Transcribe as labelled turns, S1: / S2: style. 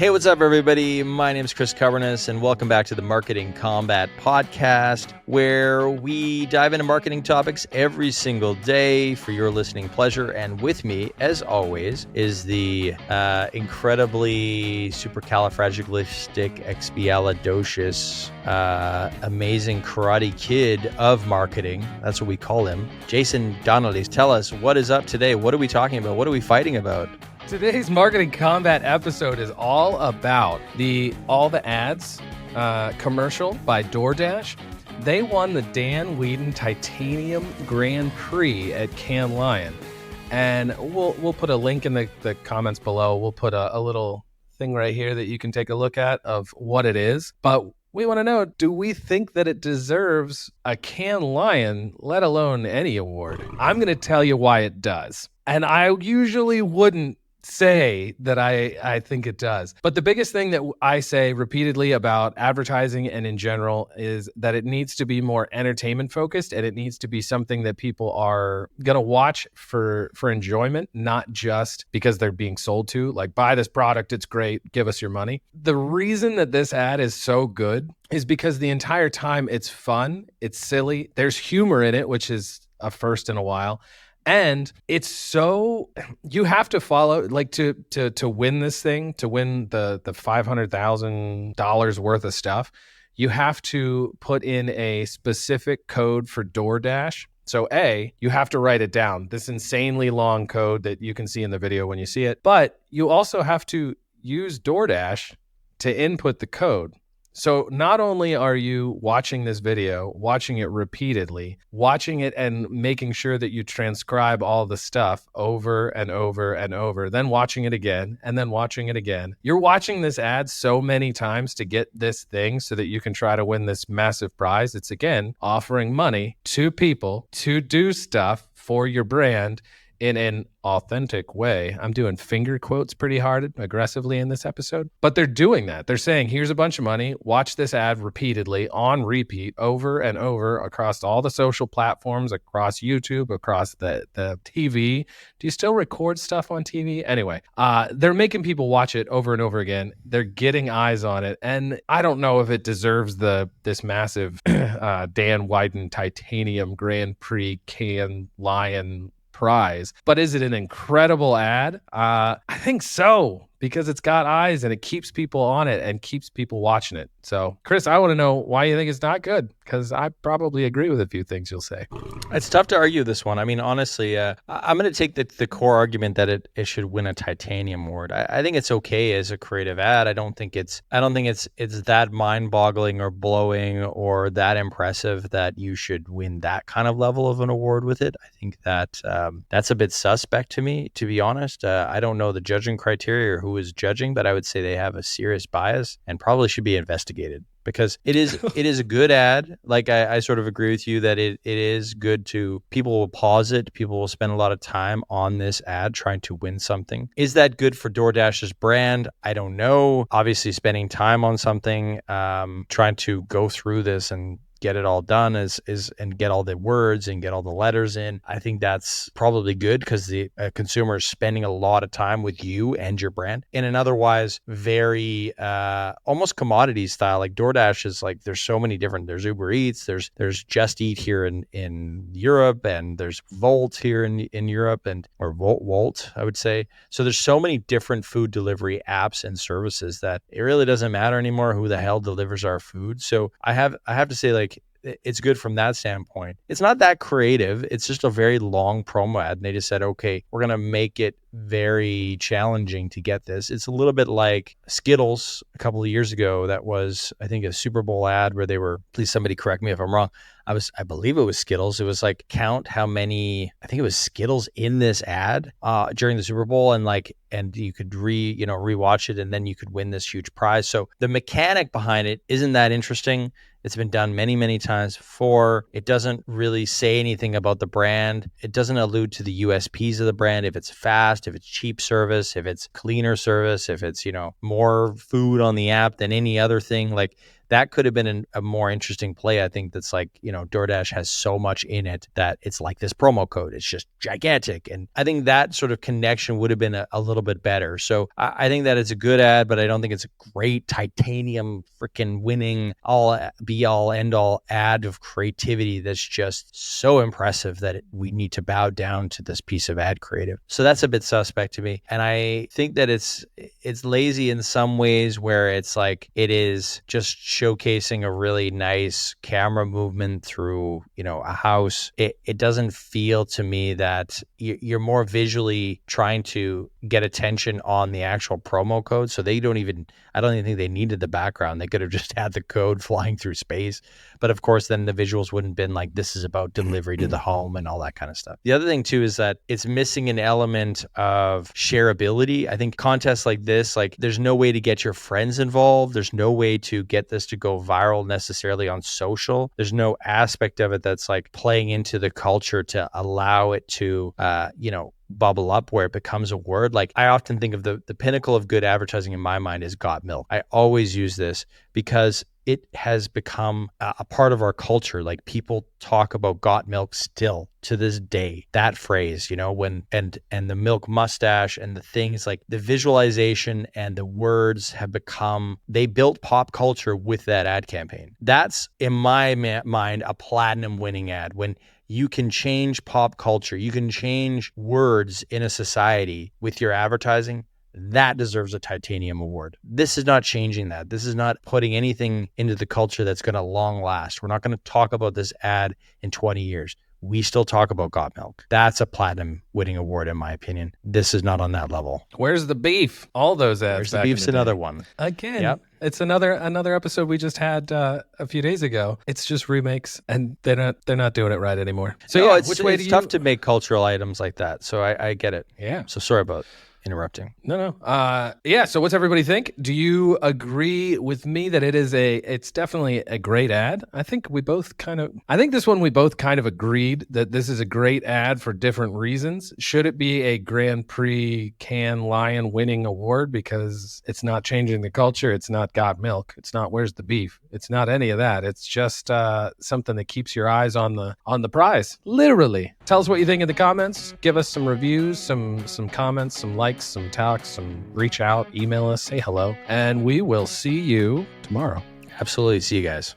S1: Hey, what's up, everybody? My name is Chris Coverness, and welcome back to the Marketing Combat Podcast, where we dive into marketing topics every single day for your listening pleasure. And with me, as always, is the incredibly supercalifragilisticexpialidocious, amazing karate kid of marketing. That's what we call him. Jason Donnelly. Tell us, what is up today? What are we talking about? What are we fighting about?
S2: Today's Marketing Combat episode is all about All the Ads commercial by Doordash. They won the Dan Weiden Titanium Grand Prix at Cannes Lion. And we'll put a link in the comments below. We'll put a little thing right here that you can take a look at of what it is. But we want to know, do we think that it deserves a Cannes Lion, let alone any award? I'm going to tell you why it does. And I usually wouldn't say that I think it does. But the biggest thing that I say repeatedly about advertising and in general is that it needs to be more entertainment focused, and it needs to be something that people are going to watch for enjoyment, not just because they're being sold to. Like, buy this product, it's great, give us your money. The reason that this ad is so good is because the entire time it's fun, it's silly, there's humor in it, which is a first in a while. And it's so, you have to follow, like, to win this thing, to win the $500,000 worth of stuff, you have to put in a specific code for Doordash. So you have to write it down, this insanely long code that you can see in the video when you see it. But you also have to use Doordash to input the code. So not only are you watching this video, watching it repeatedly, watching it and making sure that you transcribe all the stuff over and over and over, then watching it again, and then watching it again. You're watching this ad so many times to get this thing so that you can try to win this massive prize. It's, again, offering money to people to do stuff for your brand in an authentic way. I'm doing finger quotes pretty hard, aggressively in this episode, but they're doing that. They're saying, here's a bunch of money, watch this ad repeatedly on repeat over and over across all the social platforms, across YouTube, across the TV. Do you still record stuff on TV? Anyway, they're making people watch it over and over again. They're getting eyes on it. And I don't know if it deserves this massive Dan Weiden Titanium Grand Prix Cannes Lion prize, but is it an incredible ad? I think so, because it's got eyes and it keeps people on it and keeps people watching it. So, Chris, I want to know why you think it's not good, because I probably agree with a few things you'll say.
S1: It's tough to argue this one. I mean, honestly, I'm going to take the core argument that it should win a Titanium Award. I think it's okay as a creative ad. I don't think it's that mind-boggling or blowing or that impressive that you should win that kind of level of an award with it. I think that that's a bit suspect to me, to be honest. I don't know the judging criteria or who is judging, but I would say they have a serious bias and probably should be investigated, because it is a good ad. Like, I sort of agree with you that it is good to, people will pause it. People will spend a lot of time on this ad trying to win something. Is that good for DoorDash's brand? I don't know. Obviously, spending time on something, trying to go through this and get it all done and get all the words and get all the letters in. I think that's probably good, because the consumer is spending a lot of time with you and your brand in an otherwise very almost commodity style. Like, DoorDash is like, there's so many different, there's Uber Eats, there's Just Eat here in Europe, and there's Volt here in Europe, or Volt, I would say. So there's so many different food delivery apps and services that it really doesn't matter anymore who the hell delivers our food. So I have to say, like, it's good from that standpoint. It's not that creative. It's just a very long promo ad. And they just said, okay, we're going to make it very challenging to get this. It's a little bit like Skittles a couple of years ago. That was, I think, a Super Bowl ad where they were, please somebody correct me if I'm wrong, I believe it was Skittles. It was like, count how many, I think it was Skittles in this ad during the Super Bowl, and you could rewatch it, and then you could win this huge prize. So the mechanic behind it isn't that interesting. It's been done many, many times before. It doesn't really say anything about the brand. It doesn't allude to the USPs of the brand. If it's fast, if it's cheap service, if it's cleaner service, if it's, more food on the app than any other thing. Like, that could have been a more interesting play. I think that's like, Doordash has so much in it that it's like this promo code. It's just gigantic. And I think that sort of connection would have been a little bit better. So I think that it's a good ad, but I don't think it's a great titanium freaking winning all be all end all ad of creativity that's just so impressive that we need to bow down to this piece of ad creative. So that's a bit suspect to me. And I think that it's lazy in some ways, where it's like it is just showcasing a really nice camera movement through, a house. It doesn't feel to me that you're more visually trying to get attention on the actual promo code. So I don't even think they needed the background. They could have just had the code flying through space. But of course, then the visuals wouldn't have been like, this is about delivery to the home and all that kind of stuff. The other thing too is that it's missing an element of shareability. I think contests like this, like there's no way to get your friends involved. There's no way to get this to go viral necessarily on social. There's no aspect of it that's like playing into the culture to allow it to, bubble up where it becomes a word. Like I often think of the pinnacle of good advertising in my mind is got milk. I always use this because it has become a part of our culture. Like people talk about got milk still to this day. That phrase, when and the milk mustache and the things like the visualization and the words have become, they built pop culture with that ad campaign. That's in my mind a platinum winning ad. When you can change pop culture, you can change words in a society with your advertising, that deserves a titanium award. This is not changing that. This is not putting anything into the culture that's going to long last. We're not going to talk about this ad in 20 years. We still talk about got milk. That's a platinum winning award, in my opinion. This is not on that level.
S2: Where's the beef? All those ads.
S1: Where's the beef's another one.
S2: Again,
S1: yep.
S2: It's another episode we just had a few days ago. It's just remakes, and they're not doing it right anymore. So
S1: no, it's tough to make cultural items like that. So I get it.
S2: Yeah.
S1: So sorry about interrupting.
S2: No. Yeah. So what's everybody think? Do you agree with me that it's definitely a great ad? I think this one we both kind of agreed that this is a great ad for different reasons. Should it be a Grand Prix Cannes Lion winning award because it's not changing the culture? It's not got milk. It's not where's the beef. It's not any of that. It's just something that keeps your eyes on the prize. Literally. Tell us what you think in the comments. Give us some reviews, some comments, some likes, some talks, some reach out, email us, say hello, and we will see you tomorrow.
S1: Absolutely. See you guys.